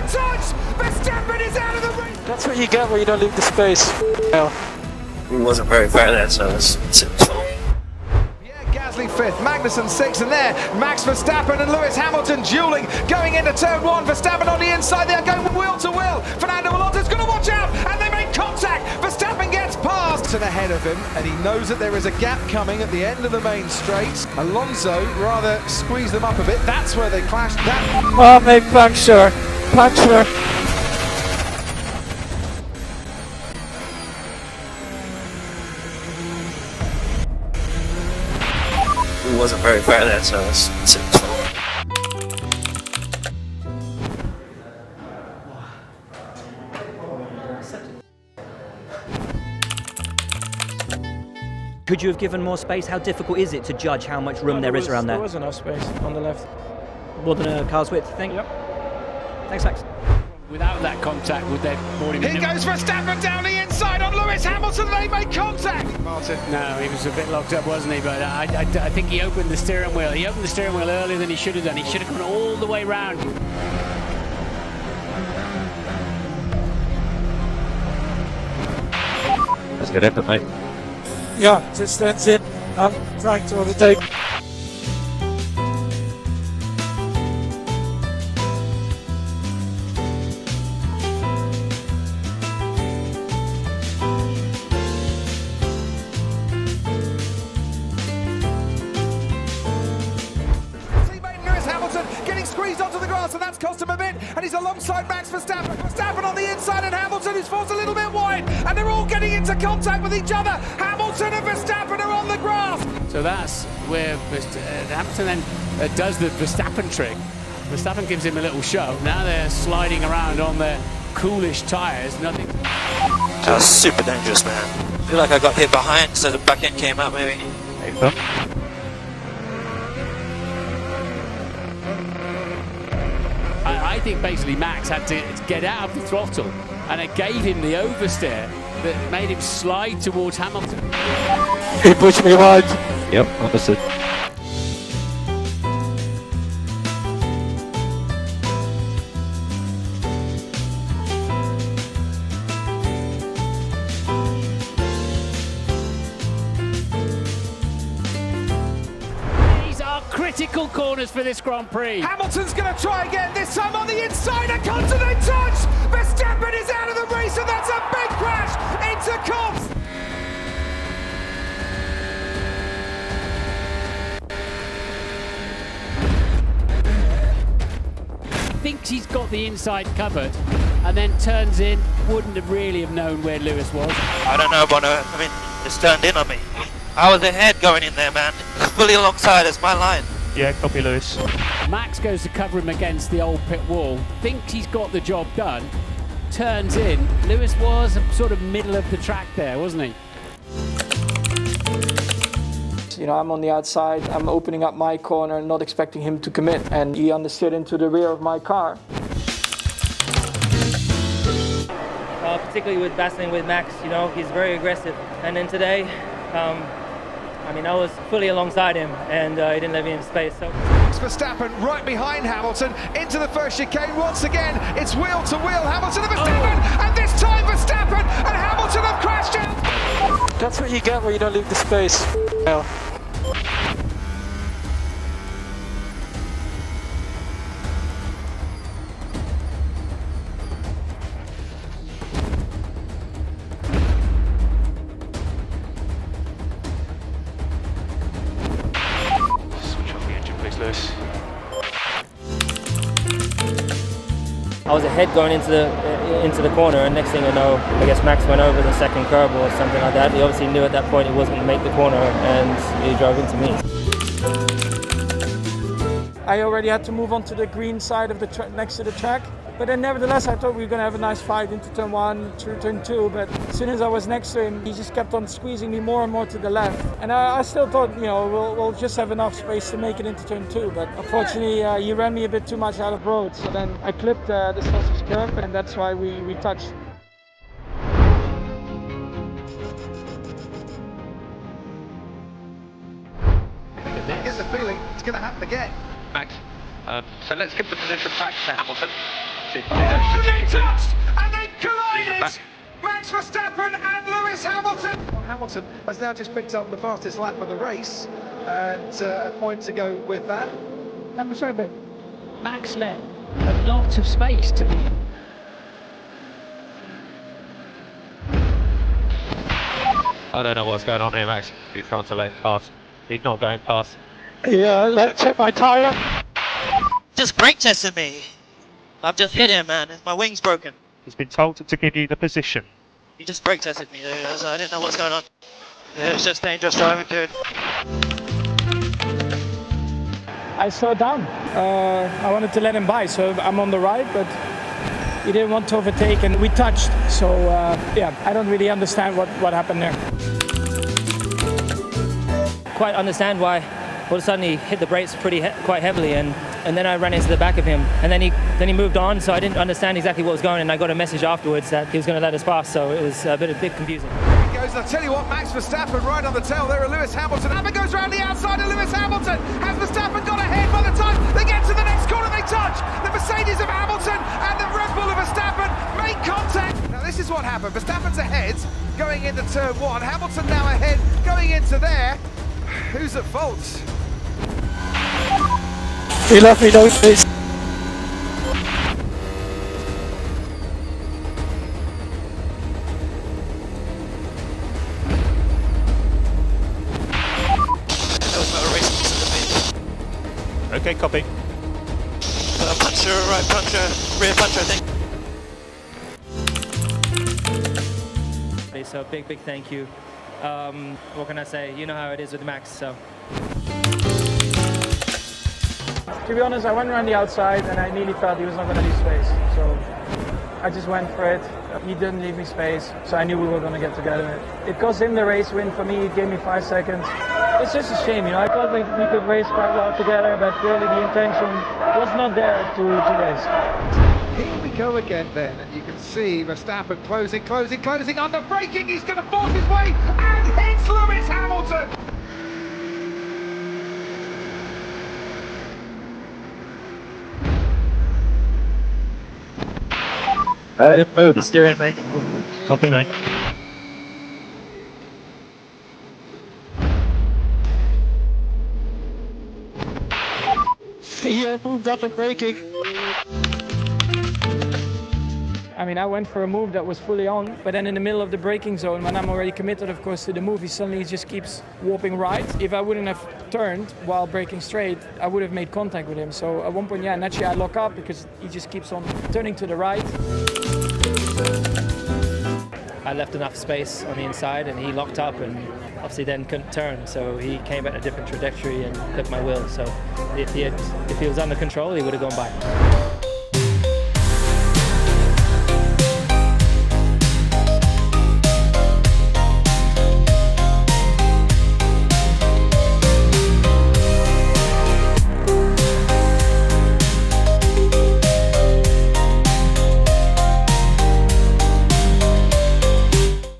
touch! Verstappen is out of the race! That's what you get when you don't leave the space. Well, He wasn't very far there, so it's his fault. Gasly fifth, Magnussen sixth, and there Max Verstappen and Lewis Hamilton dueling, going into turn one. Verstappen on the inside, they are going wheel to wheel. Fernando Alonso's going to watch out, and they make contact. Verstappen gets past and ahead of him, and he knows that there is a gap coming at the end of the main straight. Alonso rather squeezed them up a bit. That's where they clashed. oh, maybe puncture. Puncture. He wasn't very far there, so it's his fault. Could you have given more space? How difficult is it to judge how much room there is around there? There was enough space on the left. More than a car's width, you think? Yep. Thanks, Max. Without that contact, would they have already been... Here goes Verstappen down the inside on Lewis Hamilton. They make contact. Martin. No, he was a bit locked up, wasn't he? But I think he opened the steering wheel. He opened the steering wheel earlier than he should have done. He should have gone all the way round. That's good effort, mate. Yeah, just stands in. I'm trying to overtake. Teammate Lewis Hamilton getting squeezed onto the grass, and that's cost him a bit. And he's alongside Max Verstappen. Verstappen on the inside, and Hamilton is forced a little bit wide. And they're all getting into contact with each other. Hamilton and Verstappen are on the grass. So that's where Hamilton then does the Verstappen trick. Verstappen gives him a little shove. Now they're sliding around on their coolish tyres. Nothing. That was super dangerous, man. I feel like I got hit behind, so the back end came out, maybe. I think basically Max had to get out of the throttle, and it gave him the oversteer that made him slide towards Hamilton. He pushed me wide. Yep, understood. These are critical corners for this Grand Prix. Hamilton's going to try again, this time on the inside, a continent touch! Verstappen is out of the race, and that's a big crash into Cobbs! Thinks he's got the inside covered, and then turns in. Wouldn't have really have known where Lewis was. I don't know, Bono. I mean, it's turned in on me. I was ahead going in there, man. Fully alongside, it's my line. Yeah, copy, Lewis. Max goes to cover him against the old pit wall. Thinks he's got the job done. Turns in. Lewis was sort of middle of the track there, wasn't he? You know, I'm on the outside, I'm opening up my corner, not expecting him to commit, and he understood into the rear of my car. Particularly with battling with Max, you know, he's very aggressive. And then today, I mean, I was fully alongside him, and he didn't let me in space. So. Max Verstappen right behind Hamilton into the first chicane once again. It's wheel to wheel. Hamilton and Verstappen, and this time Verstappen and Hamilton have crashed out. That's what you get when you don't leave the space. Well, Switch off the engine, please, Lewis. I was ahead going into the corner, and next thing I know, I guess Max went over the second curb or something like that. He obviously knew at that point he wasn't going to make the corner, and he drove into me. I already had to move on to the green side of the next to the track. But then nevertheless, I thought we were going to have a nice fight into turn one, through turn two. But as soon as I was next to him, he just kept on squeezing me more and more to the left. And I still thought, you know, we'll just have enough space to make it into turn two. But unfortunately, he ran me a bit too much out of road. So then I clipped the sausage curve, and that's why we touched. I get the feeling it's going to happen again. Max, so let's give the position back to Hamilton. Oh, they touched and they collided! Max Verstappen and Lewis Hamilton! Well, Hamilton has now just picked up the fastest lap of the race, and a point to go with that. That was so big. Max led a lot of space to me. I don't know what's going on here, Max. He's trying to let past. He's not going past. Yeah, let's hit my tyre. Just brake tested me. I've just hit him, man. My wing's broken. He's been told to give you the position. He just brake tested me, dude. I didn't know what's going on. Yeah, it's just dangerous driving, dude. I slowed down. I wanted to let him by, so I'm on the right, but he didn't want to overtake, and we touched. So yeah, I don't really understand what happened there. Quite understand why all of a sudden he hit the brakes quite heavily, and then I ran into the back of him, and then he moved on, so I didn't understand exactly what was going on, and I got a message afterwards that he was going to let us pass, so it was a bit confusing. Here he goes, I'll tell you what, Max Verstappen right on the tail there of Lewis Hamilton. Abbott goes round the outside of Lewis Hamilton. Has Verstappen got ahead? By the time they get to the next corner, they touch. The Mercedes of Hamilton and the Red Bull of Verstappen make contact. Now this is what happened. Verstappen's ahead going into turn one. Hamilton now ahead going into there. Who's at fault? He left me no space. Okay, copy. Puncher, right puncher, rear puncher, I think. So big thank you. What can I say? You know how it is with Max, so. To be honest, I went around the outside and I nearly felt he was not going to leave space. So I just went for it. He didn't leave me space, so I knew we were going to get together. It cost him the race win. For me, it gave me 5 seconds. It's just a shame, you know. I thought we could race quite well together, but really the intention was not there to race. Here we go again then, and you can see Verstappen closing, under braking, he's going to force his way, and hits Lewis Hamilton! Move the steering, mate. Copy, mate. He moved up and braking. I mean, I went for a move that was fully on, but then in the middle of the braking zone, when I'm already committed, of course, to the move, he suddenly just keeps warping right. If I wouldn't have turned while braking straight, I would have made contact with him. So at one point, yeah, naturally I lock up because he just keeps on turning to the right. I left enough space on the inside, and he locked up, and obviously then couldn't turn. So he came at a different trajectory and clipped my wheel. So if he was under control, he would have gone by.